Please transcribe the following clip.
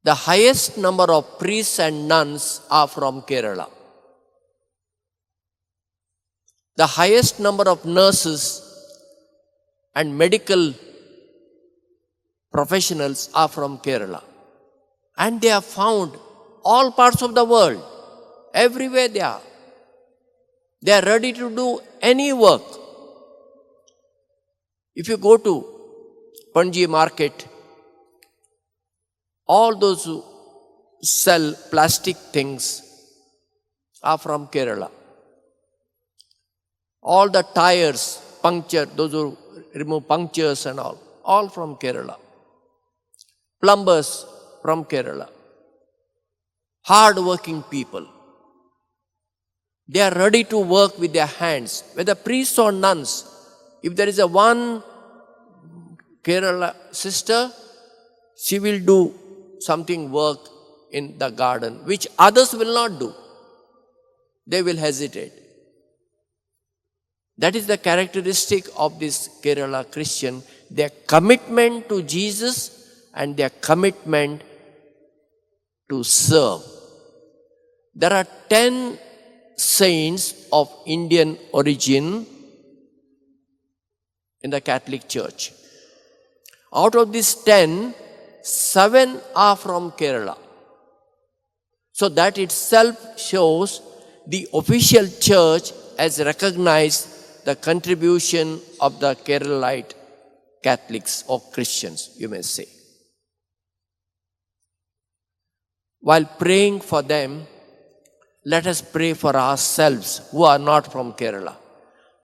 the highest number of priests and nuns are from Kerala. The highest number of nurses and medical professionals are from Kerala. And they are found all parts of the world. Everywhere they are. They are ready to do any work. If you go to Panji market, all those who sell plastic things are from Kerala. All the tires, puncture, those who remove punctures and all from Kerala. Plumbers from Kerala. Hard-working people. They are ready to work with their hands. Whether priests or nuns, if there is a one Kerala sister, she will do something work in the garden, which others will not do. They will hesitate. That is the characteristic of this Kerala Christian, their commitment to Jesus and their commitment to serve. There are 10 saints of Indian origin in the Catholic Church. Out of these 10, 7 are from Kerala. So that itself shows the official church has recognized the contribution of the Keralite Catholics or Christians, you may say. While praying for them, let us pray for ourselves who are not from Kerala.